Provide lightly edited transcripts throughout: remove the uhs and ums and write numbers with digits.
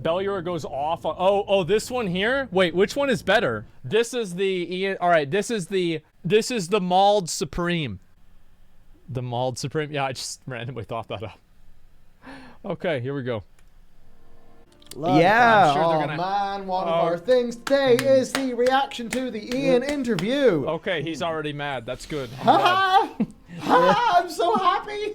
Bellular goes off on, oh, this one here? Wait, which one is better? This is the Ian, all right, this is the Mauled Supreme. The Mauled Supreme, yeah, I just randomly thought that up. Okay, here we go. Yeah, sure man, one of our things today is the reaction to the Ian interview. Okay, he's already mad, that's good. I'm so happy.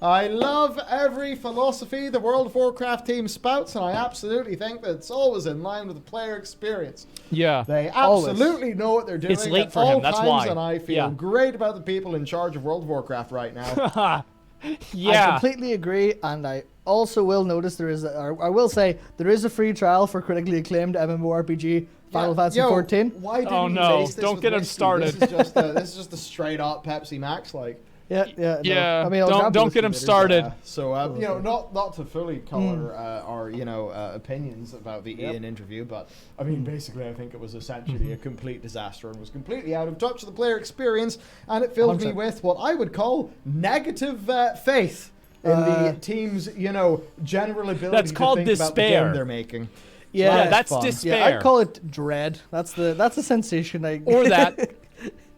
I love every philosophy the World of Warcraft team spouts, and I absolutely think that it's always in line with the player experience. Yeah. They absolutely know what they're doing. It's late at for all him, that's times, why. And I feel great about the people in charge of World of Warcraft right now. I completely agree, and I also will notice there is, I will say, there is a free trial for critically acclaimed MMORPG Final Fantasy 14. Why didn't oh you no! base this Don't with get him whiskey? started. This is just a straight up Pepsi Max, like. Yeah. No. I mean, don't get him started. So you know, not to fully color our opinions about the Ian interview, but I mean, basically, I think it was essentially a complete disaster and was completely out of touch with the player experience, and it filled me with what I would call negative faith in the team's general ability That's to called think despair. about the game they're making. Yeah, that's fun. despair. Yeah, I'd call it dread. That's a sensation I Or that.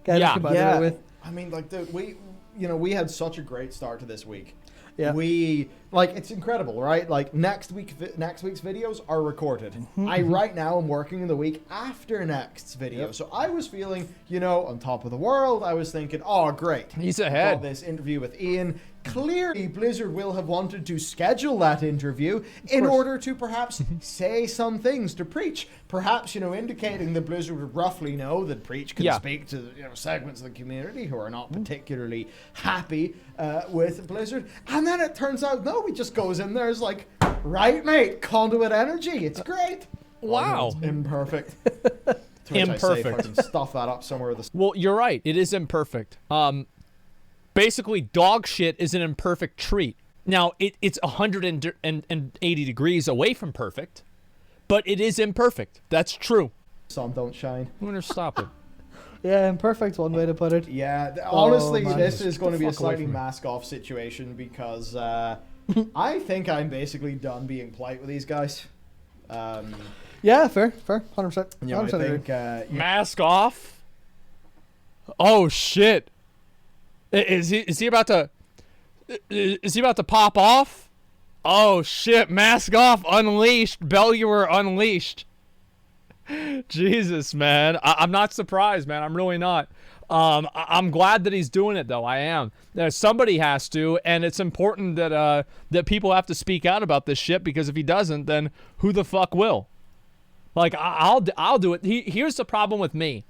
with. I mean, like we had such a great start to this week. Yeah. It's incredible, right? Like next week's videos are recorded. I right now am working in the week after next video. So I was feeling, on top of the world. I was thinking, oh great. He's ahead. Got this interview with Ian. Clearly, Blizzard will have wanted to schedule that interview in order to perhaps say some things to Preach. Perhaps, indicating that Blizzard would roughly know that Preach can speak to segments of the community who are not particularly happy with Blizzard. And then it turns out, no, he just goes in there, is like, right, mate, conduit energy. It's great. Wow. Oh, no, it's imperfect. Imperfect. I can stuff that up somewhere. Well, you're right. It is imperfect. Basically, dog shit is an imperfect treat. Now, it's 180 degrees away from perfect, but it is imperfect. That's true. Sun don't shine. I'm gonna stop it. Yeah, imperfect's one way to put it. Yeah, honestly, man. this is going to be a Fuck away slightly from me. mask-off situation because I think I'm basically done being polite with these guys. Yeah, fair, 100%. I think Mask off. Oh shit! Is he about to pop off? Oh shit! Mask off! Unleashed! Bellular unleashed! Jesus, man. I'm not surprised, man. I'm really not. I'm glad that he's doing it, though. I am. Somebody has to, and it's important that that people have to speak out about this shit, because if he doesn't, then who the fuck will? Like, I'll do it. Here's the problem with me,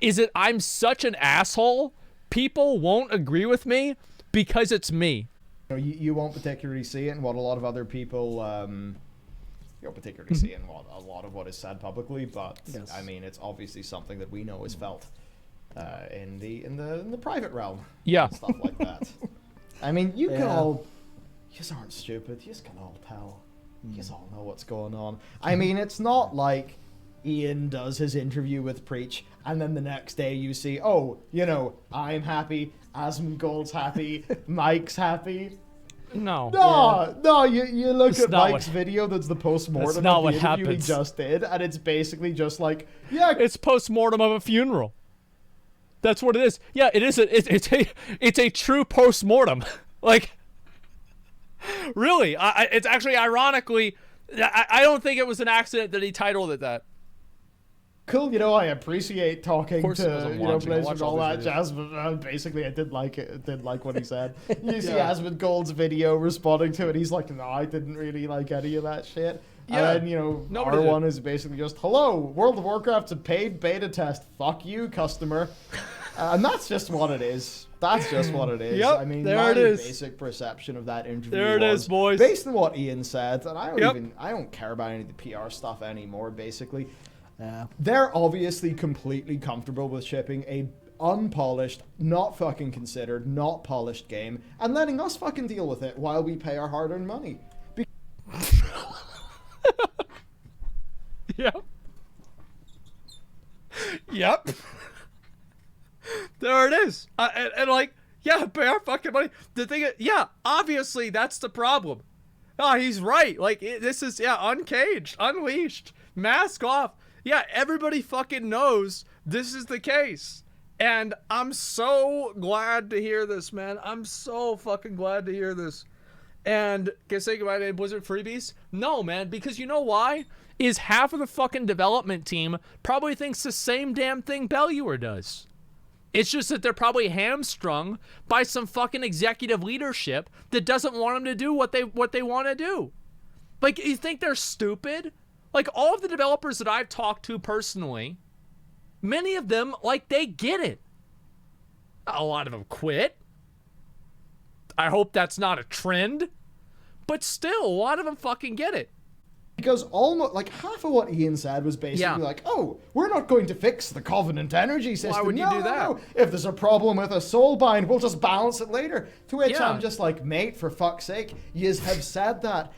is that I'm such an asshole. People won't agree with me because it's me. You won't particularly see it in what a lot of other people. You don't particularly see in a lot of what is said publicly, but I mean, it's obviously something that we know is felt in the private realm. Yeah, and stuff like that. I mean, you can all. You just aren't stupid. You just can all tell. You just all know what's going on. I mean, it's not like Ian does his interview with Preach, and then the next day you see, I'm happy, Asmongold's happy, Mike's happy. No, you look at Mike's video that's the post-mortem of the interview he just did, and it's basically just like, it's post-mortem of a funeral. That's what it is. Yeah, it is. It's a true post-mortem. Like, really, it's actually ironically, I don't think it was an accident that he titled it that. Cool, I appreciate talking to Blizzard and all that jazz, but basically I did like it. I did like what he said. You see Asmongold's video responding to it, he's like, no, I didn't really like any of that shit. Yeah. And then, our one is basically just, hello, World of Warcraft's a paid beta test. Fuck you, customer. And that's just what it is. That's just what it is. Yep, I mean, there my it is. basic perception of that interview There it is, boys. based on what Ian said, and I don't care about any of the PR stuff anymore, basically. They're obviously completely comfortable with shipping a unpolished, not fucking considered, not polished game, and letting us fucking deal with it while we pay our hard-earned money. Yep. There it is. And pay our fucking money. The thing is, obviously that's the problem. Oh, he's right. Like, this is, uncaged, unleashed, mask off. Yeah, everybody fucking knows this is the case. And I'm so glad to hear this, man. I'm so fucking glad to hear this. And can I say goodbye to Blizzard freebies? No, man, because you know why? Is half of the fucking development team probably thinks the same damn thing Bellular does. It's just that they're probably hamstrung by some fucking executive leadership that doesn't want them to do what they want to do. Like, you think they're stupid? Like, all of the developers that I've talked to personally, many of them, like, they get it. A lot of them quit. I hope that's not a trend. But still, a lot of them fucking get it. Because almost, like, half of what Ian said was basically like, oh, we're not going to fix the Covenant energy system. Why would you do that? No. If there's a problem with a soulbind, we'll just balance it later. To which I'm just like, mate, for fuck's sake, yous have said that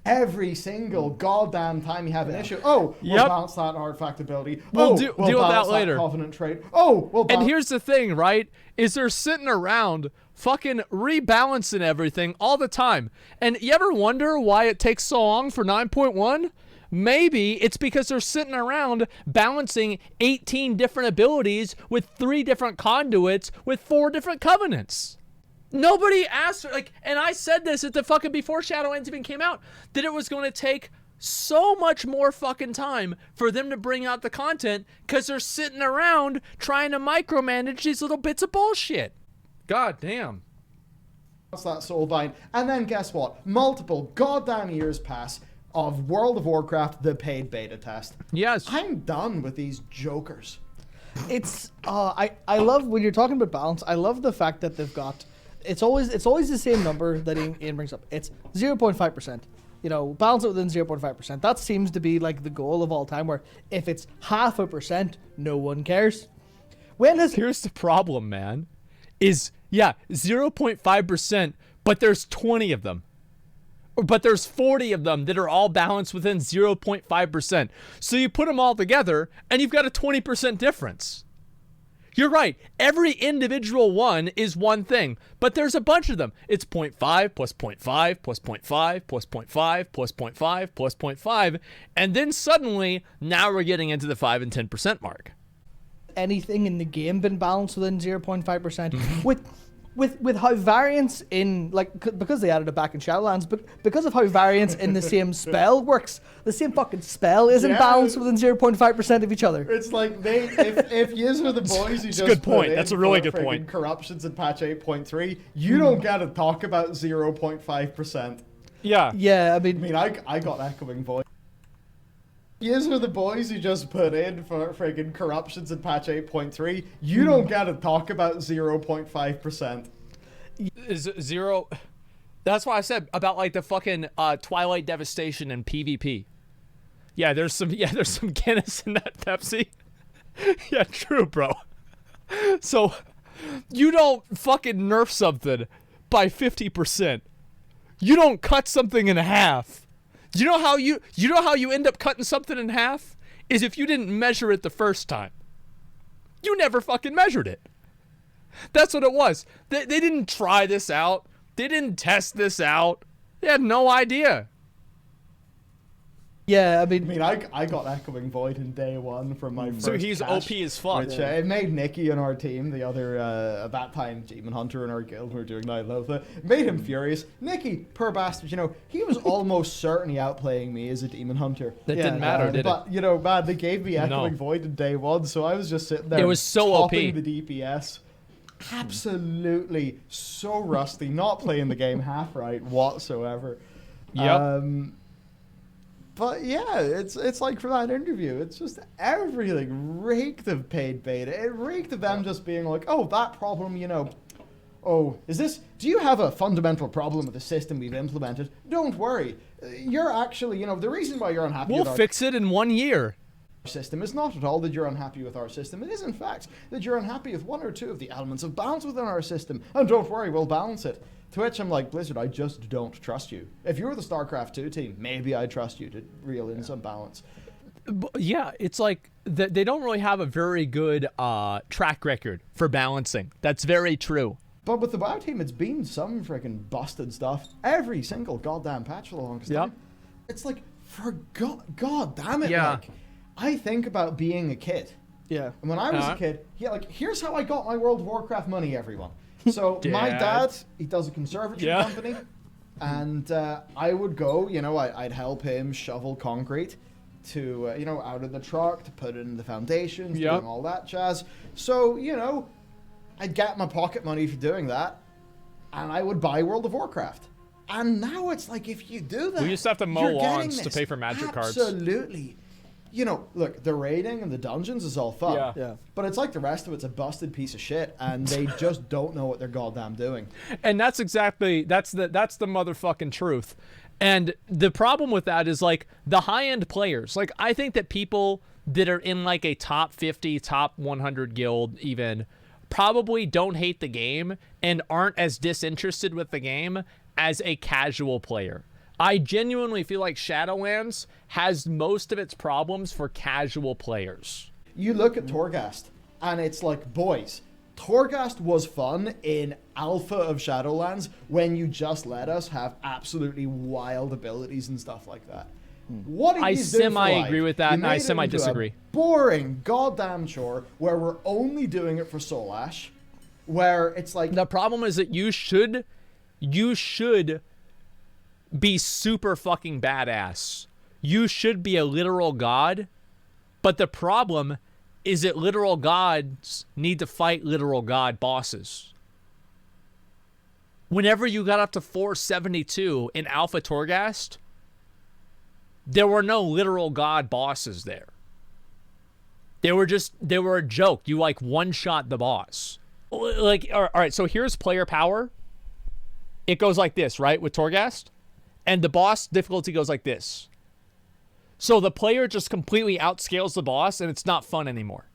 every single goddamn time you have an issue. Oh, we'll balance that artifact ability. We'll we'll deal with that later. Covenant trait. Oh, we'll balance. And here's the thing, right? Is they're sitting around fucking rebalancing everything all the time. And you ever wonder why it takes so long for 9.1? Maybe it's because they're sitting around balancing 18 different abilities with 3 different conduits with 4 different covenants. Nobody asked, like, and I said this at the fucking before Shadowlands even came out, that it was going to take so much more fucking time for them to bring out the content because they're sitting around trying to micromanage these little bits of bullshit. God damn. That's that soulbind. And then guess what? Multiple goddamn years pass of World of Warcraft, the paid beta test. Yes. I'm done with these jokers. It's I love when you're talking about balance. I love the fact that they've got it's always the same number that Ian brings up. It's 0.5%. You know, balance it within 0.5%. That seems to be like the goal of all time. Where if it's 0.5%, no one cares. Here's the problem, man. Is 0.5%, but there's 20 of them. But there's 40 of them that are all balanced within 0.5%. So you put them all together, and you've got a 20% difference. You're right. Every individual one is one thing, but there's a bunch of them. It's 0.5 plus 0.5 plus 0.5 plus 0.5 plus 0.5 plus 0.5, and then suddenly, now we're getting into the 5 and 10% mark. Anything in the game been balanced within 0.5% with how variance in because they added it back in Shadowlands, but because of how variance in the same spell works, the same fucking spell isn't balanced within 0.5% of each other. It's like if yous are the boys who just good point. put That's in a really for good point. corruptions in patch 8.3, you don't get to talk about 0.5%. Yeah. Yeah, I mean, I got echoing voice. Yous are the boys who just put in for friggin' corruptions in patch 8.3. You don't get to talk about 0.5%. Is zero. That's why I said about like the fucking Twilight Devastation and PvP. Yeah, there's some Guinness in that Pepsi. Yeah, true, bro. So you don't fucking nerf something by 50%. You don't cut something in half. You know how you end up cutting something in half is if you didn't measure it the first time. You never fucking measured it. That's what it was. They didn't try this out. They didn't test this out. They had no idea. Yeah, I mean, I got Echoing Void in day one from my first So he's cache, OP as fuck. Which it made Nicky on our team, the other, at that time, Demon Hunter in our guild, we were doing Night Lotha. It made him furious. Nicky, poor bastard, you know, he was almost certainly outplaying me as a Demon Hunter. That didn't matter, did it? But, you know, man, they gave me Echoing Void in day one, so I was just sitting there. It was so OP. Topping the DPS. Absolutely so rusty, not playing the game half right whatsoever. Yep. But yeah, it's like for that interview, it's just everything reeked of paid beta. It reeked of them just being like, oh, that problem, you know, oh, do you have a fundamental problem with the system we've implemented? Don't worry. You're actually, you know, the reason why you're unhappy We'll with fix it in 1 year. our system is not at all that you're unhappy with our system. It is, in fact, that you're unhappy with 1 or 2 of the elements of balance within our system. And don't worry, we'll balance it. To which I'm like, Blizzard, I just don't trust you. If you were the StarCraft 2 team, maybe I'd trust you to reel in some balance. Yeah, it's like they don't really have a very good track record for balancing. That's very true. But with the WoW team, it's been some freaking busted stuff every single goddamn patch for the longest time. It's like, for God damn it, like, I think about being a kid. Yeah. And when I was a kid, like, here's how I got my World of Warcraft money, everyone. So my dad, he does a conservatory company, and I would go, you know, I'd help him shovel concrete to, you know, out of the truck, to put it in the foundations, doing all that jazz. So, you know, I'd get my pocket money for doing that, and I would buy World of Warcraft. And now it's like, if you do that, we used to have to mow lawns to pay for magic cards. Absolutely. You know, look, the raiding and the dungeons is all fun. But it's like the rest of it's a busted piece of shit, and they just don't know what they're goddamn doing. And that's the motherfucking truth. And the problem with that is, like, the high-end players. Like, I think that people that are in, like, a top 50, top 100 guild even probably don't hate the game and aren't as disinterested with the game as a casual player. I genuinely feel like Shadowlands has most of its problems for casual players. You look at Torghast, and it's like, boys, Torghast was fun in alpha of Shadowlands when you just let us have absolutely wild abilities and stuff like that. What did I you do semi-agree with that, and I semi-disagree. Boring goddamn chore where we're only doing it for Soul Ash, where it's like... The problem is that you should be super fucking badass. You should be a literal god, but the problem is that literal gods need to fight literal god bosses. Whenever you got up to 472 in Alpha Torghast, there were no literal god bosses there. They were a joke. You, like, one-shot the boss. Like, all right, so here's player power. It goes like this, right, with Torghast? And the boss difficulty goes like this. So the player just completely outscales the boss, and it's not fun anymore.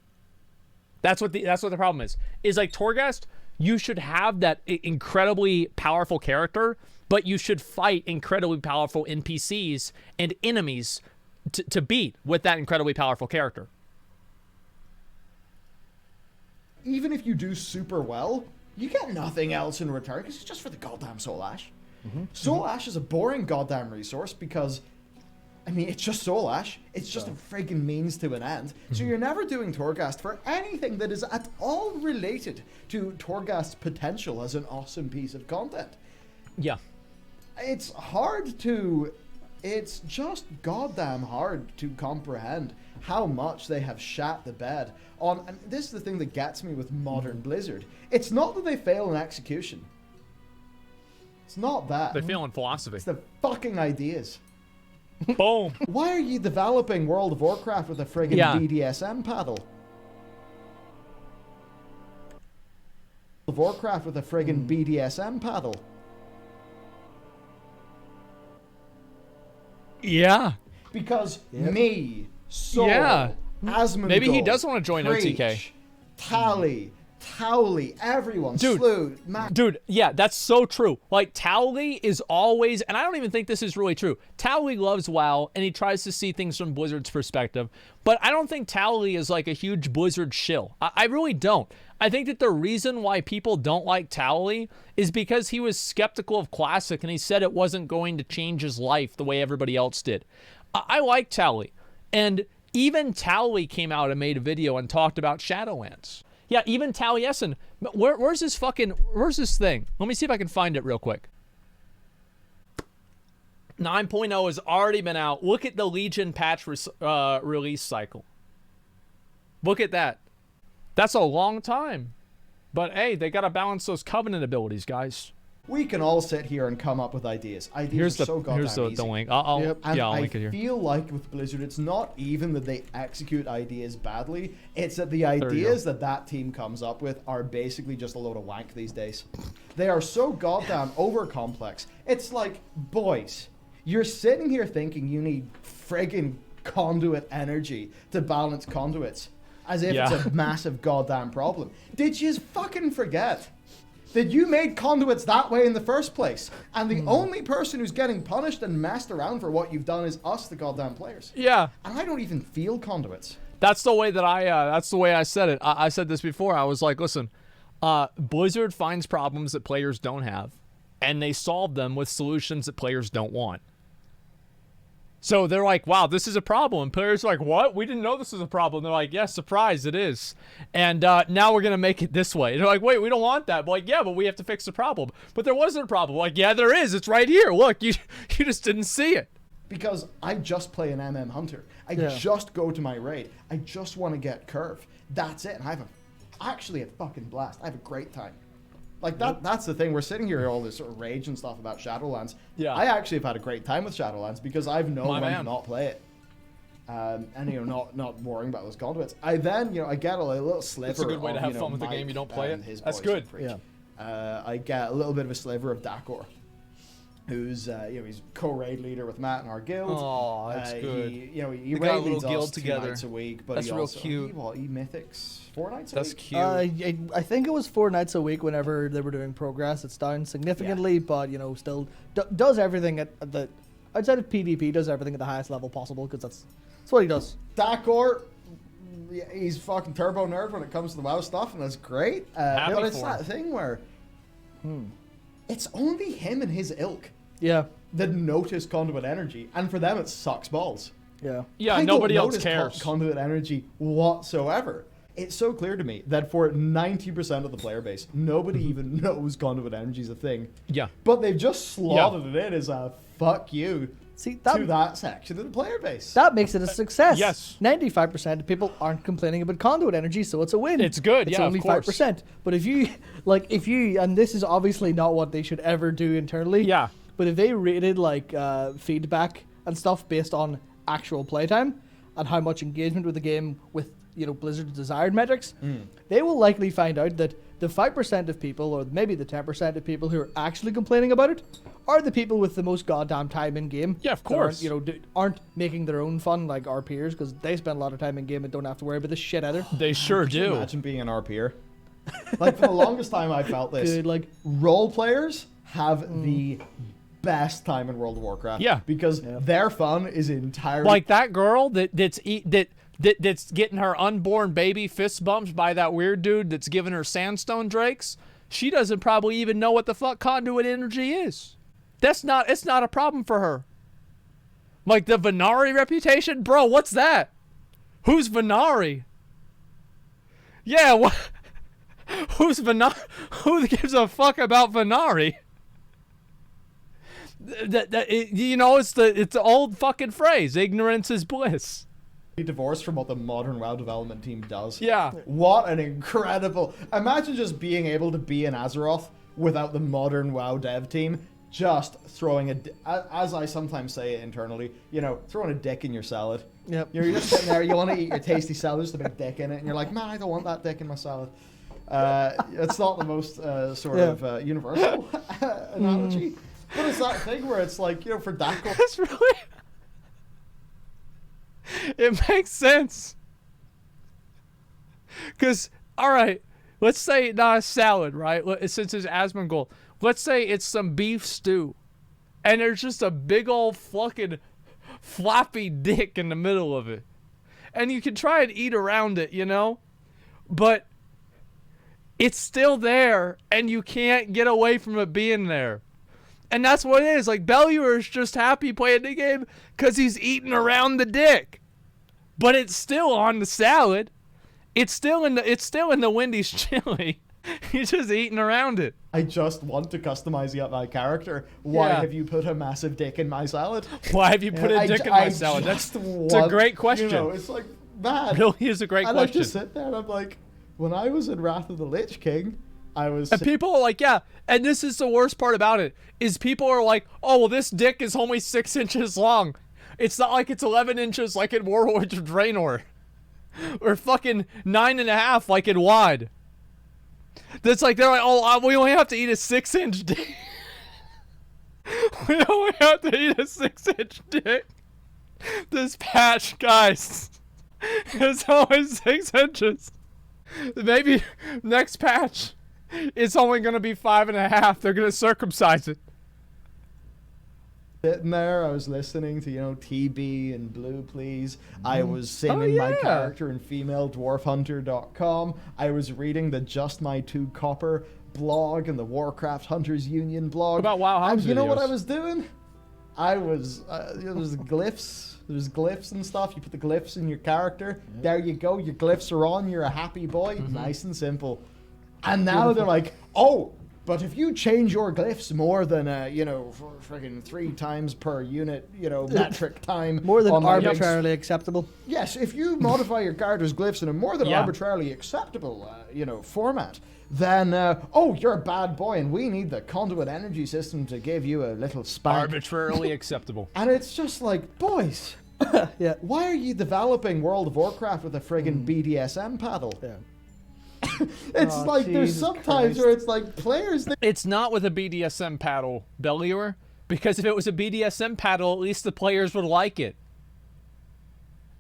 That's what the problem is. Is like Torghast, you should have that incredibly powerful character, but you should fight incredibly powerful NPCs and enemies to beat with that incredibly powerful character. Even if you do super well, you get nothing else in return because it's just for the goddamn Soul Ash. Soul Ash is a boring goddamn resource because, I mean, it's just Soul Ash. It's just a friggin' means to an end. So you're never doing Torghast for anything that is at all related to Torghast's potential as an awesome piece of content. Yeah. It's just goddamn hard to comprehend how much they have shat the bed on, and this is the thing that gets me with modern Blizzard. It's not that they fail in execution. It's not that. They fail in philosophy. It's the fucking ideas. Boom. Why are you developing World of Warcraft with a friggin' BDSM paddle? World of Warcraft with a friggin' BDSM paddle. Yeah. Because me, Soul, Asmongold, maybe he does want to join Preach, OTK. Tally, Towley, everyone, Slew, Matt. Dude, yeah, that's so true. Like, Towley is always, and I don't even think this is really true. Towley loves WoW, and he tries to see things from Blizzard's perspective. But I don't think Towley is like a huge Blizzard shill. I really don't. I think that the reason why people don't like Towley is because he was skeptical of Classic, and he said it wasn't going to change his life the way everybody else did. I like Towley. And even Towley came out and made a video and talked about Shadowlands. Yeah, even Taliesin. Where's this thing? Let me see if I can find it real quick. 9.0 has already been out. Look at the Legion patch release cycle. Look at that. That's a long time. But hey, they got to balance those Covenant abilities, guys. We can all sit here and come up with ideas. Ideas are so goddamn easy. Here's the link. I'll link it here. I feel like with Blizzard, it's not even that they execute ideas badly. It's that the ideas that team comes up with are basically just a load of wank these days. They are so goddamn over-complex. It's like, boys, you're sitting here thinking you need friggin' conduit energy to balance conduits. As if it's a massive goddamn problem. Did you fucking forget that you made conduits that way in the first place? And the only person who's getting punished and messed around for what you've done is us, the goddamn players. Yeah. And I don't even feel conduits. That's the way that that's the way I said it. I said this before. I was like, listen, Blizzard finds problems that players don't have, and they solve them with solutions that players don't want. So they're like, wow, this is a problem. And players are like, what? We didn't know this was a problem. They're like, yeah, surprise, it is. And now we're going to make it this way. And they're like, wait, we don't want that. But like, yeah, but we have to fix the problem. But there wasn't a problem. Like, yeah, there is. It's right here. Look, you just didn't see it. Because I just play an MM Hunter. I just go to my raid. I just want to get curve. That's it. And I have actually a fucking blast. I have a great time. Like, that's the thing. We're sitting here, all this sort of rage and stuff about Shadowlands. Yeah. I actually have had a great time with Shadowlands because I've known when to not play it. And, not worrying about those conduits. I then, I get a little sliver of, That's a good way to have fun with the game. You don't play it. That's good. I get a little bit of a sliver of Dakor, who's he's co-raid leader with Matt in our guild. Oh, that's good. He got a raid little leads guild us together. 2 nights a week, but That's he real also, cute. He mythics 4 nights a That's week. cute. I think it was 4 nights a week whenever they were doing progress. It's down significantly, but still does everything at the outside of PvP. Does everything at the highest level possible because that's what he does. Dakor, he's fucking turbo nerd when it comes to the WoW stuff, and that's great. But it's that thing where it's only him and his ilk that notice conduit energy, and for them it sucks balls. Yeah, nobody else cares. Conduit energy whatsoever. It's so clear to me that for 90% of the player base, nobody even knows conduit energy is a thing. Yeah. But they've just slotted it in as a fuck you to that section of the player base. That makes it a success. Yes. 95% of people aren't complaining about conduit energy, so it's a win. It's good, it's yeah, only of course. 5%. But if you, and this is obviously not what they should ever do internally. Yeah. But if they rated feedback and stuff based on actual playtime and how much engagement with the game with Blizzard's desired metrics, they will likely find out that the 5% of people, or maybe the 10% of people who are actually complaining about it, are the people with the most goddamn time in game. Yeah, of course. Aren't making their own fun like our peers, because they spend a lot of time in game and don't have to worry about this shit either. They sure Could you do. imagine being an RPer. For the longest time I felt this. Dude, role players have the best time in World of Warcraft. Yeah. Because their fun is entirely Like that girl that's getting her unborn baby fist bumped by that weird dude that's giving her sandstone drakes. She doesn't probably even know what the fuck conduit energy is. It's not a problem for her. Like the Venari reputation, bro. What's that? Who's Venari? Yeah, what? Who's Venari? Who gives a fuck about Venari? It's the old fucking phrase. Ignorance is bliss. divorced from what the modern WoW development team does. Yeah. What an incredible... Imagine just being able to be an Azeroth without the modern WoW dev team. Just throwing as I sometimes say it internally, throwing a dick in your salad. Yep. You're just sitting there, you want to eat your tasty salad, there's a big dick in it, and you're like, man, I don't want that dick in my salad. It's not the most universal analogy, but it's that thing where it's like, for Dakor. It's really... It makes sense. Because, all right, let's say not a salad, right? Since it's Asmongold. Let's say it's some beef stew, and there's just a big old fucking floppy dick in the middle of it. And you can try and eat around it, but it's still there, and you can't get away from it being there. And that's what it is. Like, Bellular is just happy playing the game because he's eating around the dick. But it's still on the salad. It's still in the Wendy's chili. He's just eating around it. I just want to customize my character. Why have you put a massive dick in my salad? Why have you put a dick in my salad? That's a great question. It's like, man. It really is a great question. I just sit there and I'm like, when I was in Wrath of the Lich King, I was... And people are like, yeah, and this is the worst part about it, is people are like, oh, well, this dick is only 6 inches long. It's not like it's 11 inches like in Warlords of Draenor. Or fucking 9.5 like in WoD. That's like, they're like, oh, we only have to eat a 6-inch dick. We only have to eat a 6-inch dick. This patch, guys, is only 6 inches. Maybe next patch, it's only going to be 5.5. They're going to circumcise it. Sitting there, I was listening to, TB and Blue Please. I was simming my character in FemaleDwarfHunter.com. I was reading the Just My Two Copper blog and the Warcraft Hunters Union blog. About WoW House And you know what videos. I was doing? I was, there's glyphs. There's glyphs and stuff. You put the glyphs in your character. There you go. Your glyphs are on. You're a happy boy. Nice and simple. And now they're like, oh, but if you change your glyphs more than, friggin' 3 times per unit, metric time. More than on my arbitrarily acceptable. Yes, if you modify your character's glyphs in a more than arbitrarily acceptable, format, then, you're a bad boy and we need the conduit energy system to give you a little spank. Arbitrarily acceptable. And it's just like, boys, Yeah. why are you developing World of Warcraft with a friggin' BDSM paddle? Yeah. It's Oh, like, there's Jesus sometimes Christ. where it's like, players, It's not with a BDSM paddle, Bellular, because if it was a BDSM paddle, at least the players would like it.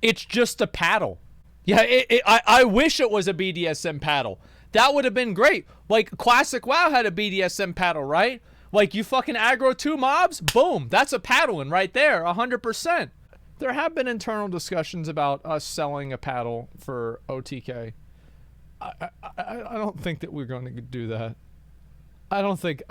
It's just a paddle. Yeah, I wish it was a BDSM paddle. That would have been great. Like, Classic WoW had a BDSM paddle, right? Like, you fucking aggro 2 mobs, boom, that's a paddling right there, 100%. There have been internal discussions about us selling a paddle for OTK. I don't think that we're going to do that. I don't think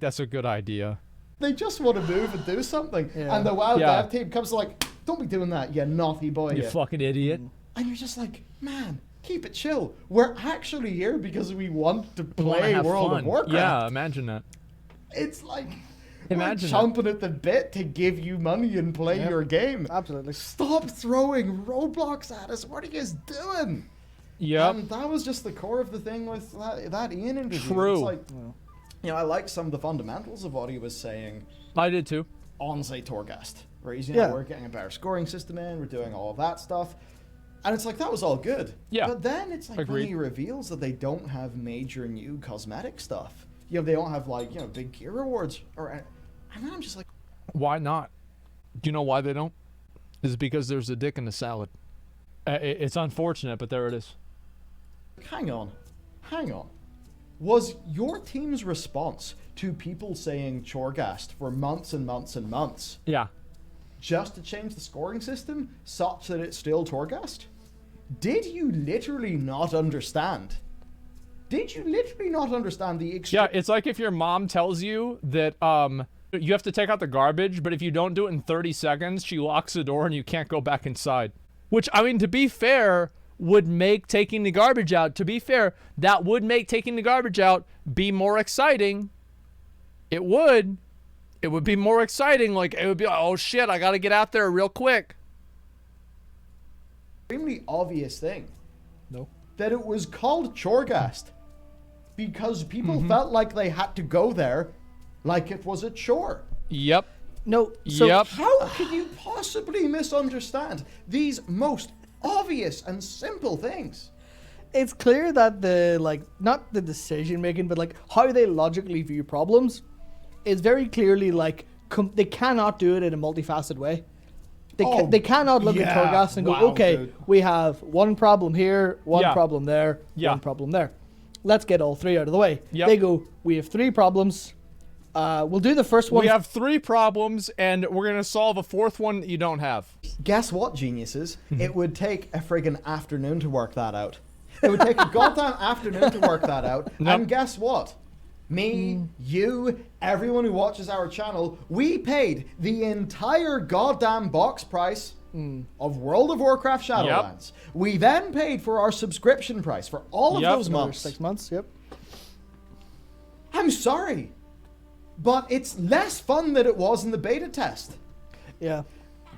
that's a good idea. they just want to move and do something. Yeah. And the WoW Yeah. dev team comes like, don't be doing that, you naughty boy. You you." fucking idiot. And you're just like, man, keep it chill. We're actually here because we want to We wanna play have World fun. of Warcraft. Yeah, imagine that. It's like, Imagine we're chomping at the bit to give you money and play Yep. your game. Absolutely. Stop throwing roadblocks at us. What are you guys doing? Yep. And that was just the core of the thing with that Ian interview. True. It's like, I like some of the fundamentals of what he was saying I did too. on, say, Torghast. Where he's, Yeah. we're getting a better scoring system in, we're doing all of that stuff. And it's like, that was all good. Yeah. But then it's like when Agreed. he reveals that they don't have major new cosmetic stuff. They don't have, like, big gear rewards. And then I'm just like, Why not? Do you know why they don't? It's because there's a dick in the salad. It's unfortunate, but there it is. hang on. Was your team's response to people saying Torghast for months and months and months Yeah. just to change the scoring system such that it's still Torghast? Did you literally not understand? Did you literally not understand the Yeah, it's like if your mom tells you that you have to take out the garbage, but if you don't do it in 30 seconds, she locks the door and you can't go back inside. Which, I mean, to be fair, would make taking the garbage out, that would make taking the garbage out be more exciting. It would. It would be more exciting. Like, it would be, oh shit, I gotta get out there real quick. extremely obvious thing No. that it was called Torghast because people felt like they had to go there like it was a chore. Yep. No. So Yep. How could you possibly misunderstand these most obvious and simple things? it's clear that not the decision making, but like how they logically view problems is very clearly like they cannot do it in a multifaceted way. They cannot look at yeah. Torghast and go, Wow, okay, dude. we have one problem here, one Yeah. problem there, Yeah. one problem there. Let's get all three out of the way. Yep. They go, we have 3 problems. We'll do the first one. We have 3 problems, and we're gonna solve a 4th one that you don't have. Guess what, geniuses? It would take a friggin' afternoon to work that out. It would take a goddamn afternoon to work that out. Nope. And guess what? Me, you, everyone who watches our channel, we paid the entire goddamn box price of World of Warcraft Shadowlands. We then paid for our subscription price for all of Yep. those Another months. 6 months. Yep. I'm sorry, but it's less fun than it was in the beta test. Yeah.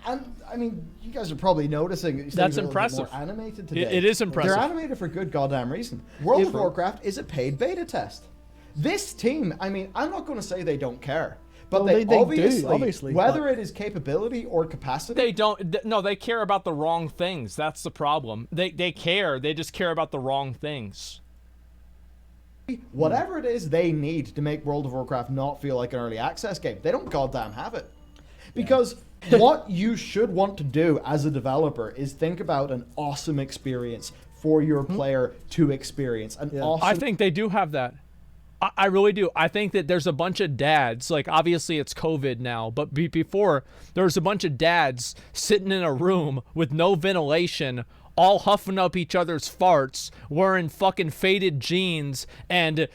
And I mean, you guys are probably noticing these That's things are a little bit impressive. more animated today. It is impressive. They're animated for good goddamn reason. World of Warcraft is a paid beta test. This team, I mean, I'm not going to say they don't care, but Well, they, they obviously, do, obviously, whether but- it is capability or capacity, They don't. No, they care about the wrong things. That's the problem. They care. They just care about the wrong things. whatever it is they need to make World of Warcraft not feel like an early access game, they don't goddamn have it. Because what you should want to do as a developer is think about an awesome experience for your player to experience. An Yeah. awesome I think they do have that. I really do. I think that there's a bunch of dads, like obviously it's COVID now, but before there was a bunch of dads sitting in a room with no ventilation, all huffing up each other's farts, wearing fucking faded jeans and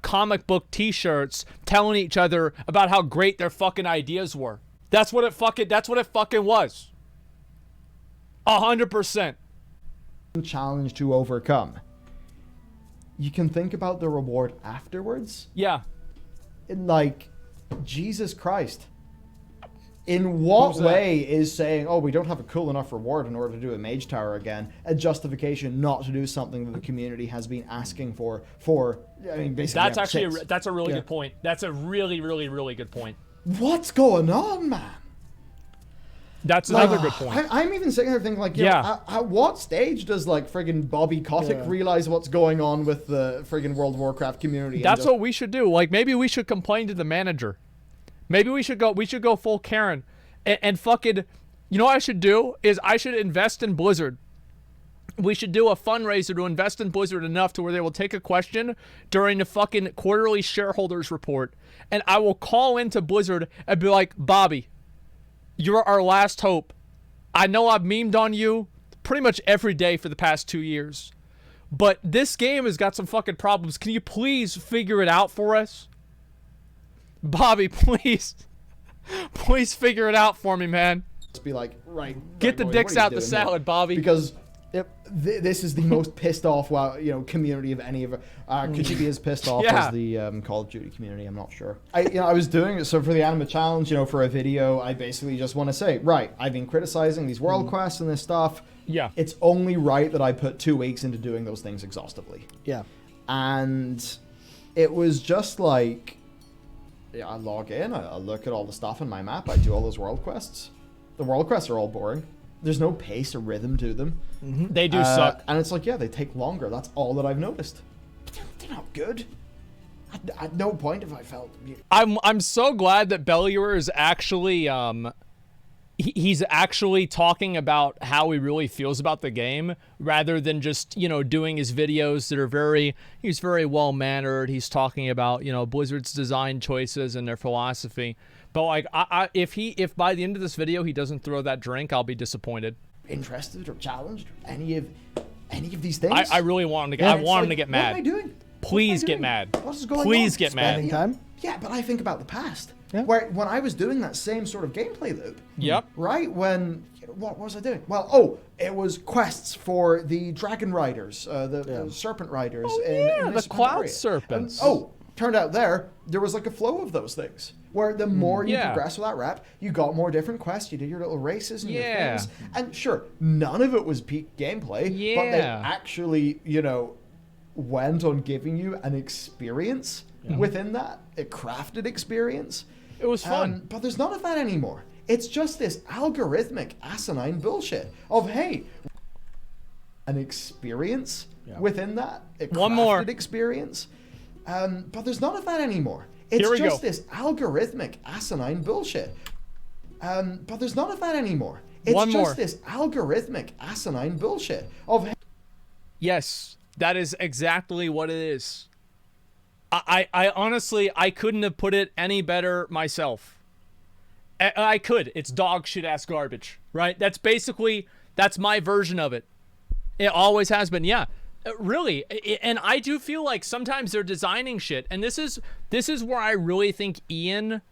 comic book t-shirts, telling each other about how great their fucking ideas were. That's what it fucking was. 100%. Challenge to overcome. You can think about the reward afterwards. Yeah. In like, Jesus Christ. In what way is saying, oh, we don't have a cool enough reward in order to do a mage tower again, a justification not to do something that the community has been asking for, I mean, basically That's actually, since. that's a really good point. That's a really, really, really good point. What's going on, man? That's another good point. I'm even sitting there thinking, like, you know, at what stage does, like, friggin' Bobby Kotick realize what's going on with the friggin' World of Warcraft community? That's what we should do. Like, maybe we should complain to the manager. Maybe we should go full Karen and fucking, you know what I should do is I should invest in Blizzard. We should do a fundraiser to invest in Blizzard enough to where they will take a question during the fucking quarterly shareholders report, and I will call into Blizzard and be like, Bobby, you're our last hope. I know I've memed on you pretty much every day for the past 2 years, but this game has got some fucking problems. Can you please figure it out for us? Bobby, please figure it out for me, man. Just be like, right. Get the dicks out the salad, Bobby. Because this is the most pissed off, community of any of it. Could you be as pissed off as the Call of Duty community? I'm not sure. I was doing it, so for the Anima Challenge, for a video, I basically just want to say, right, I've been criticizing these world quests and this stuff. Yeah. It's only right that I put 2 weeks into doing those things exhaustively. Yeah. And it was just like, I log in, I look at all the stuff in my map, I do all those world quests. The world quests are all boring. There's no pace or rhythm to them. Mm-hmm. They do suck. And it's like, yeah, they take longer. That's all that I've noticed. But they're not good. At no point have I felt... I'm so glad that Bellular is actually... he's actually talking about how he really feels about the game rather than just, doing his videos that are he's very well-mannered. He's talking about, Blizzard's design choices and their philosophy. But like, if by the end of this video he doesn't throw that drink, I'll be disappointed. Interested or challenged or any of these things? I really want him to. I want him to get mad. What am I doing? Please get mad. What is going on? Please get mad. Spending time? Yeah, but I think about the past. Yeah. When I was doing that same sort of gameplay loop. Yep. Right when, what was I doing? Well, it was quests for the Dragon Riders, the Serpent Riders. in the Cloud Serpents. And, turned out there was like a flow of those things. Where the more you progress with that rep, you got more different quests, you did your little races and your things. And sure, none of it was peak gameplay, but they actually, went on giving you an experience within that, a crafted experience. It was fun. But there's none of that anymore. It's just this algorithmic, asinine bullshit of, hey, an experience within that, a crafted experience. But there's none of that anymore. It's just this algorithmic, asinine bullshit. But there's none of that anymore. It's just this algorithmic, asinine bullshit of... Yes, that is exactly what it is. I honestly, I couldn't have put it any better myself. I could. It's dog shit ass garbage, right? That's my version of it. It always has been, yeah. Really, and I do feel like sometimes they're designing shit, and this is where I really think Ian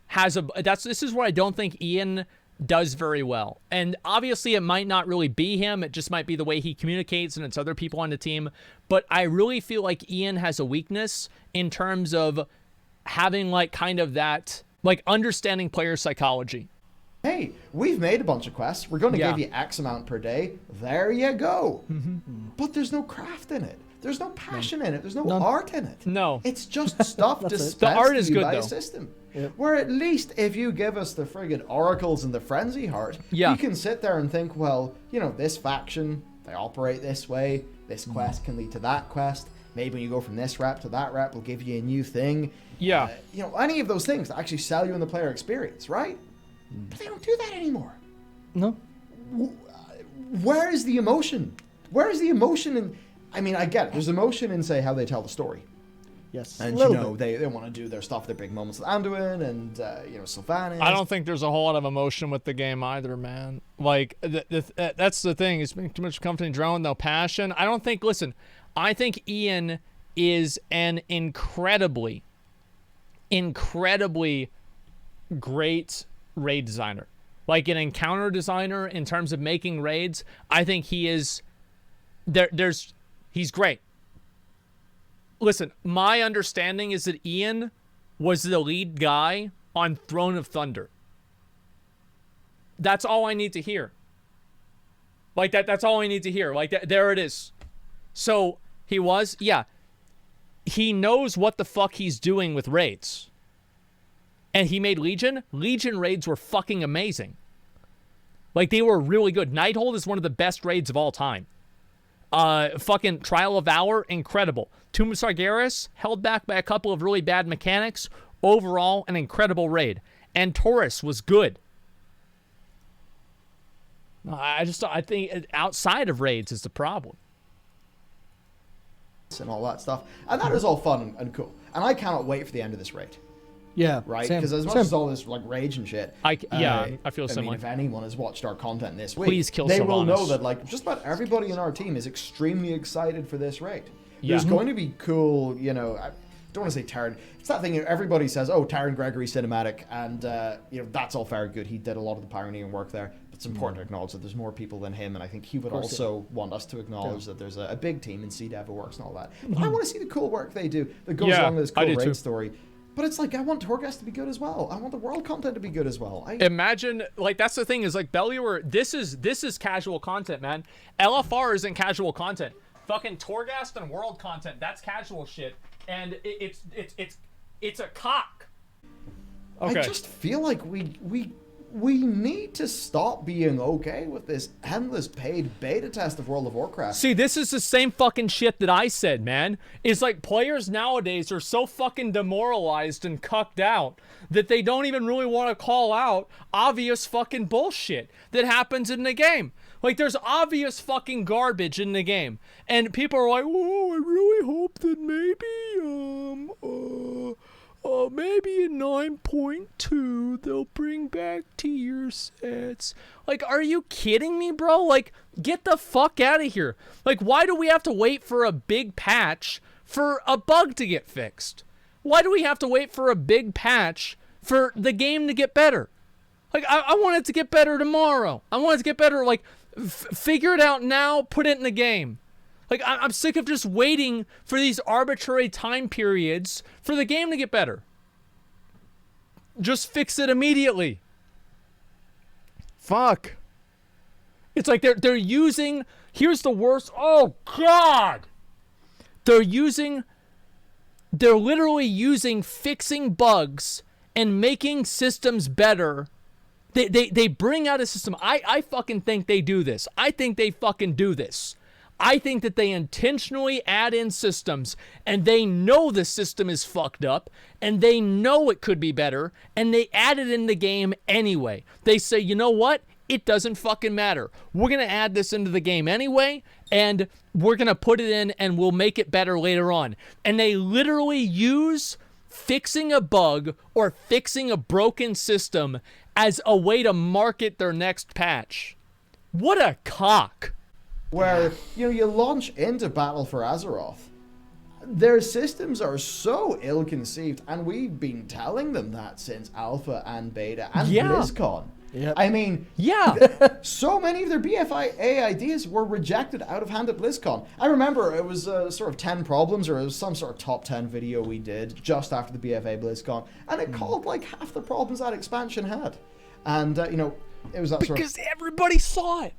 has this is where I don't think Ian does very well. And obviously it might not really be him, it just might be the way he communicates and it's other people on the team, but I really feel like Ian has a weakness in terms of having like kind of that, like understanding player psychology. Hey, we've made a bunch of quests. We're going to give you X amount per day. There you go. But there's no craft in it. There's no passion in it. There's no art in it. No. It's just stuff dispensed The art is to you good, by though. a system. Yep. Where at least if you give us the friggin' oracles and the frenzy heart, you can sit there and think, well, this faction, they operate this way. This quest can lead to that quest. Maybe when you go from this rep to that rep, we'll give you a new thing. Yeah. Any of those things that actually sell you in the player experience, right? But they don't do that anymore. No. Where is the emotion? Where is the emotion in... I mean, I get it. There's emotion in, say, how they tell the story. Yes. And, they want to do their stuff, their big moments with Anduin and, Sylvanas. I don't think there's a whole lot of emotion with the game either, man. Like, that's the thing. It's been too much company drone, no passion. I don't think, listen, I think Ian is an incredibly great raid designer. Like an encounter designer in terms of making raids. I think he is, he's great. Listen, my understanding is that Ian was the lead guy on Throne of Thunder. That's all I need to hear. Like that's all I need to hear. Like there it is. So he was, yeah. He knows what the fuck he's doing with raids. And he made Legion. Legion raids were fucking amazing. Like they were really good. Nighthold is one of the best raids of all time. Fucking Trial of Valor, incredible. Tomb of Sargeras, held back by a couple of really bad mechanics. Overall, an incredible raid. And Taurus was good. I think outside of raids is the problem. And all that stuff. And that is all fun and cool. And I cannot wait for the end of this raid. Yeah. Right? Because as much as all this like rage and shit, I feel similar. I mean, if anyone has watched our content this week, please kill they Sylvanas. will know that like just about everybody in our team is extremely excited for this raid. Yeah. There's going to be cool, I don't want to say Taran. It's that thing everybody says, oh, Taran Gregory cinematic, and that's all fair and good. He did a lot of the pioneering work there. But it's important to acknowledge that there's more people than him, and I think he would also want us to acknowledge that there's a big team in CDev who works and all that. But I want to see the cool work they do that goes along with this cool raid story. But it's like, I want Torghast to be good as well. I want the world content to be good as well. Imagine, like, that's the thing is, like, Bellular, this is casual content, man. LFR isn't casual content. Fucking Torghast and world content, that's casual shit. And it's a cock. Okay. I just feel like we need to stop being okay with this endless paid beta test of World of Warcraft. See, this is the same fucking shit that I said, man. It's like players nowadays are so fucking demoralized and cucked out that they don't even really want to call out obvious fucking bullshit that happens in the game. Like, there's obvious fucking garbage in the game. And people are like, oh, I really hope that maybe in 9.2 they'll bring back tier sets. Like, are you kidding me, bro? Like, get the fuck out of here. Like, why do we have to wait for a big patch for a bug to get fixed? Why do we have to wait for a big patch for the game to get better? Like, I want it to get better tomorrow. I want it to get better, like, figure it out now, put it in the game. Like, I'm sick of just waiting for these arbitrary time periods for the game to get better. Just fix it immediately. Fuck. It's like they're using, here's the worst, oh God. They're literally using fixing bugs and making systems better. They bring out a system. I fucking think they do this. I think they fucking do this. I think that they intentionally add in systems and they know the system is fucked up and they know it could be better and they add it in the game anyway. They say, you know what? It doesn't fucking matter. We're going to add this into the game anyway and we're going to put it in and we'll make it better later on. And they literally use fixing a bug or fixing a broken system as a way to market their next patch. What a cock. Where, you launch into Battle for Azeroth. Their systems are so ill-conceived, and we've been telling them that since Alpha and Beta and BlizzCon. Yep. I mean, so many of their BFA ideas were rejected out of hand at BlizzCon. I remember it was sort of 10 problems, or it was some sort of top 10 video we did just after the BFA BlizzCon, and it called like half the problems that expansion had. And, it was that sort of... Because everybody saw it.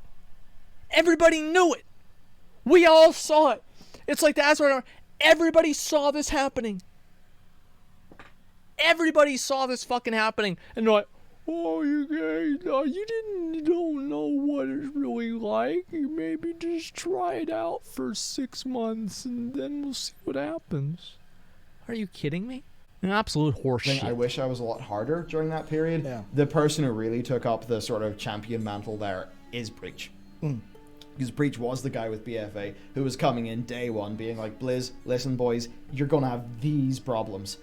Everybody knew it. We all saw it. It's like the Azeroth. Everybody saw this happening. Everybody saw this fucking happening. And they're like, oh, you guys, you don't know what it's really like. You maybe just try it out for 6 months and then we'll see what happens. Are you kidding me? An absolute horseshit. I wish I was a lot harder during that period. Yeah. The person who really took up the sort of champion mantle there is Breach. Because Breach was the guy with BFA who was coming in day one being like, Blizz, listen boys, you're going to have these problems.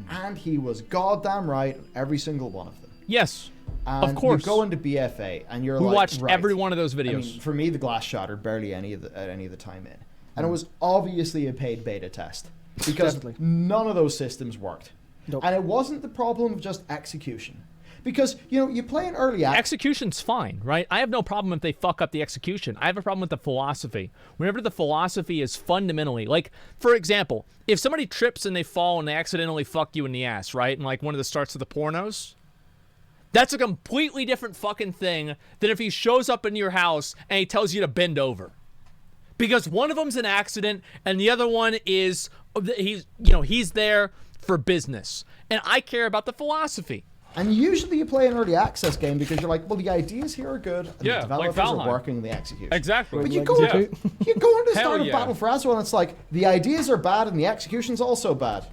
And he was goddamn right on every single one of them. Yes, and of course. You go into BFA and you're we like, watched right. every one of those videos. I mean, for me, the glass shattered barely at any of the time in. And it was obviously a paid beta test. Because Definitely. none of those systems worked. Nope. And it wasn't the problem of just execution. Because, you play an early access. Execution's fine, right? I have no problem if they fuck up the execution. I have a problem with the philosophy. Whenever the philosophy is fundamentally, like, for example, if somebody trips and they fall and they accidentally fuck you in the ass, right? And like one of the starts of the pornos, that's a completely different fucking thing than if he shows up in your house and he tells you to bend over. Because one of them's an accident and the other one is, he's there for business. And I care about the philosophy. And usually you play an early access game because you're like, well, the ideas here are good, and Yeah, the developers like are Valheim. working the execution. Exactly. But you Like go, Zero into, you go into the Hell start of yeah. Battle for Azeroth and it's like, the ideas are bad and the execution's also bad.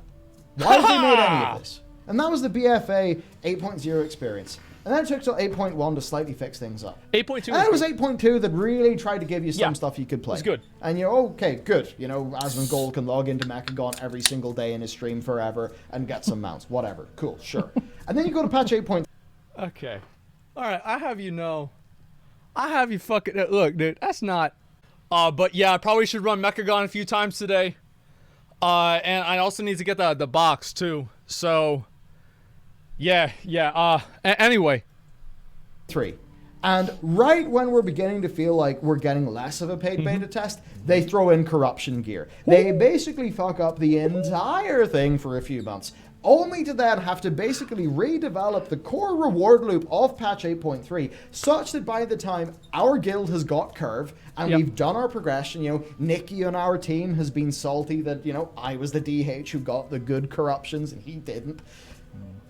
Why have they made any of this? And that was the BFA 8.0 experience. And then it took till 8.1 to slightly fix things up. 8.2 And then it was 8.2 that really tried to give you some Yeah, stuff you could play. it was good. And you're okay, good. Asmongold can log into Mechagon every single day in his stream forever and get some mounts. Whatever. Cool, sure. And then you go to patch 8.3. Okay. All right, I have you fucking... Look, dude, that's not... but yeah, I probably should run Mechagon a few times today. And I also need to get the box, too. So... Yeah. Anyway. 3. And right when we're beginning to feel like we're getting less of a paid beta test, they throw in corruption gear. They basically fuck up the entire thing for a few months, only to then have to basically redevelop the core reward loop of patch 8.3 such that by the time our guild has got curve and we've done our progression, Nikki on our team has been salty that, I was the DH who got the good corruptions and he didn't.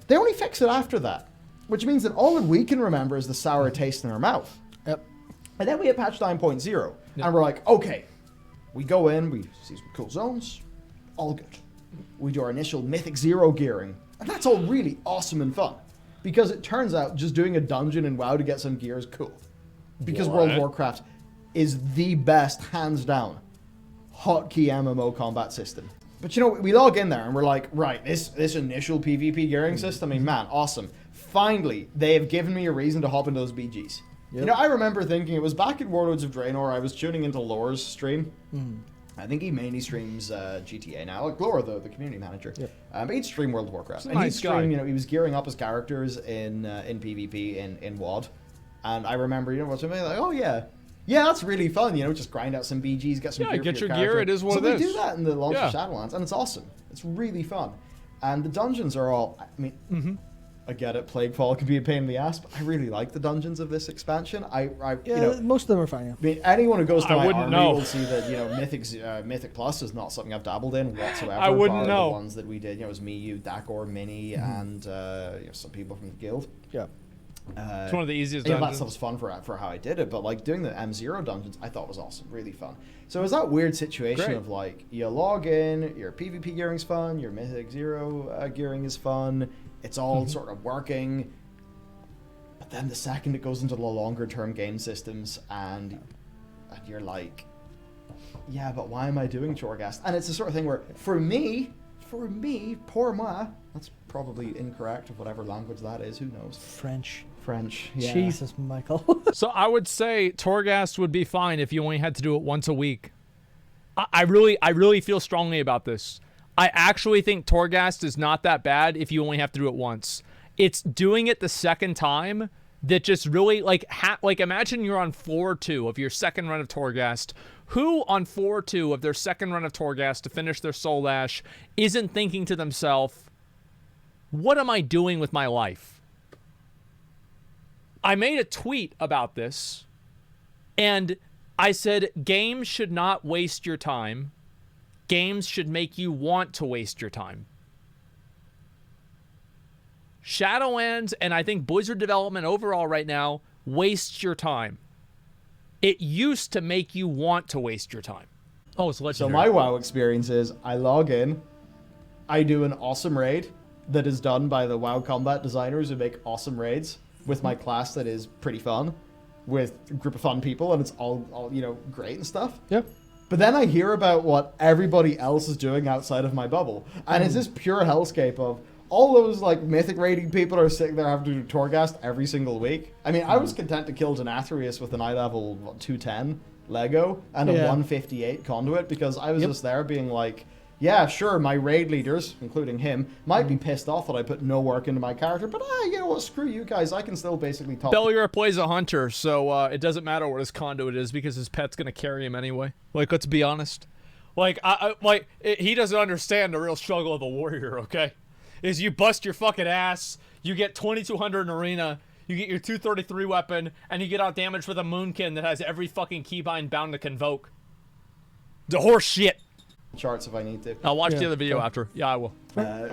They only fix it after that, which means that all that we can remember is the sour taste in our mouth. Yep. And then we hit patch 9.0, and we're like, okay, we go in, we see some cool zones, all good. We do our initial Mythic Zero gearing, and that's all really awesome and fun, because it turns out just doing a dungeon in WoW to get some gear is cool. Because World of Warcraft is the best, hands down, hotkey MMO combat system. But we log in there and we're like, right, this initial PvP gearing system, I mean, man, awesome. Finally, they have given me a reason to hop into those BGs. Yep. I remember thinking, it was back in Warlords of Draenor, I was tuning into Lore's stream. I think he mainly streams GTA now, like Lore, the community manager. Yep. But he'd stream World of Warcraft. And nice he'd stream, guy. he was gearing up his characters in PvP in WoD. And I remember, watching me like, oh yeah. Yeah, that's really fun, just grind out some BGs, get some gear get for your character. gear, it is what so it is. we do that in the launch of Yeah. Shadowlands, and it's awesome. It's really fun. And the dungeons are all, I mean, I get it, Plaguefall can be a pain in the ass, but I really like the dungeons of this expansion. Most of them are fine. Yeah. I mean, anyone who goes to I my wouldn't army know. will see that, Mythic Plus is not something I've dabbled in whatsoever. I wouldn't bar know. The ones that we did, it was me, you, Dakor, Mini, and some people from the guild. Yeah. It's one of the easiest That dungeons. stuff was fun for how I did it, but like doing the M0 dungeons, I thought was awesome, really fun. So it was that weird situation Great. of like, you log in, your PvP gearing's fun, your Mythic Zero gearing is fun, it's all sort of working. But then the second it goes into the longer term game systems and you're like, yeah, but why am I doing Chorgast? And it's the sort of thing where, for me, pour moi, that's probably incorrect of whatever language that is, who knows? French. Yeah. Jesus, Michael. So I would say Torghast would be fine if you only had to do it once a week. I really feel strongly about this. I actually think Torghast is not that bad if you only have to do it once. It's doing it the second time that just really, like imagine you're on floor 2 of your second run of Torghast. Who on floor 2 of their second run of Torghast to finish their Soul Ash isn't thinking to themselves, what am I doing with my life? I made a tweet about this, and I said, games should not waste your time. Games should make you want to waste your time. Shadowlands, and I think Blizzard development overall right now, wastes your time. It used to make you want to waste your time. Oh, it's So legendary. my WoW experience is I log in, I do an awesome raid that is done by the WoW combat designers who make awesome raids with my class that is pretty fun. with a group of fun people, and it's all you know, great and stuff. Yeah. But then I hear about what everybody else is doing outside of my bubble, and it's this pure hellscape of all those like mythic raiding people are sitting there having to do Torghast every single week. I mean, I was content to kill Denathrius with an eye level 210 Lego and a 158 conduit, because I was just there being like, yeah, sure, my raid leaders, including him, might be pissed off that I put no work into my character, but you know what, screw you guys, I can still basically top. Bellular plays a hunter, so it doesn't matter what his conduit is because his pet's gonna carry him anyway. Like, let's be honest. Like, he doesn't understand the real struggle of the warrior, okay? Is you bust your fucking ass, you get 2200 in arena, you get your 233 weapon, and you get out damaged with a moonkin that has every fucking keybind bound to convoke. The horse shit. Charts if I need to. I'll watch the other video after. Yeah, I will.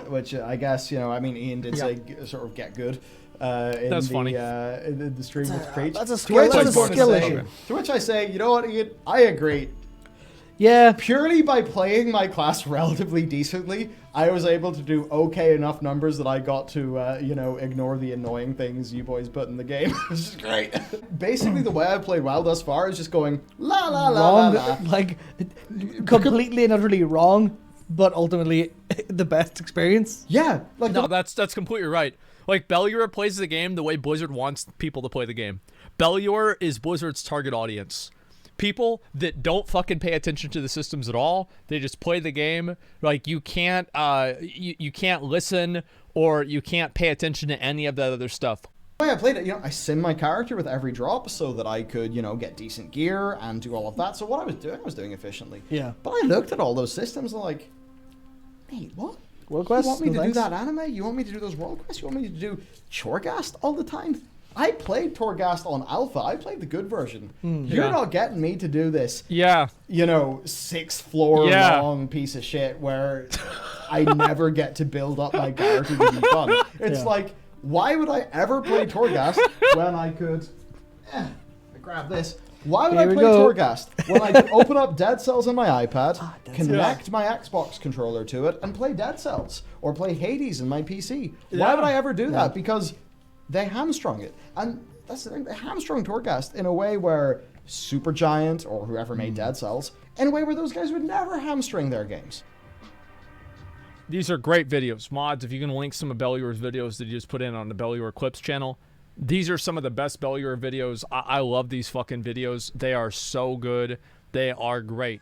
Which I guess, you know, I mean, Ian did say sort of get good. That's funny. In the stream with Preach. That's a skill, issue. To which I say, you know what, Ian? I agree. Yeah. Purely by playing my class relatively decently, I was able to do okay enough numbers that I got to, you know, ignore the annoying things you boys put in the game. Which is great. Basically, the way I've played WoW thus far is just going, la la la Wrong, la la. like, completely and utterly wrong, but ultimately the best experience. Yeah. Like No, that's completely right. Like, Bellular plays the game the way Blizzard wants people to play the game. Bellular is Blizzard's target audience. People that don't fucking pay attention to the systems at all. They just play the game. Like, you can't you can't listen, or you can't pay attention to any of that other stuff. the way I played it, you know, I sim my character with every drop so that I could, you know, get decent gear and do all of that. So what I was doing efficiently. Yeah. But I looked at all those systems and like, mate, what? World quests? You want me No to do thanks. that anime? You want me to do those world quests? You want me to do Torghast all the time? I played Torghast on Alpha. I played the good version. You're Yeah. not getting me to do this, Yeah. you know, 6-floor Yeah. long piece of shit where I never get to build up my character to be fun. It's Yeah. like, why would I ever play Torghast when I could... I grab this. Why would Here I we play go. Torghast when I could open up Dead Cells on my iPad, Dead connect my Xbox controller to it, and play Dead Cells? Or play Hades in my PC? Why Yeah. would I ever do that? Because they hamstrung it. And that's the thing, they hamstrung Torghast in a way where Supergiant, or whoever made Dead Cells, in a way where those guys would never hamstring their games. These are great videos. Mods, if you can link some of Bellular's videos that you just put in on the Bellular Clips channel. These are some of the best Bellular videos. I love these fucking videos. They are so good. They are great.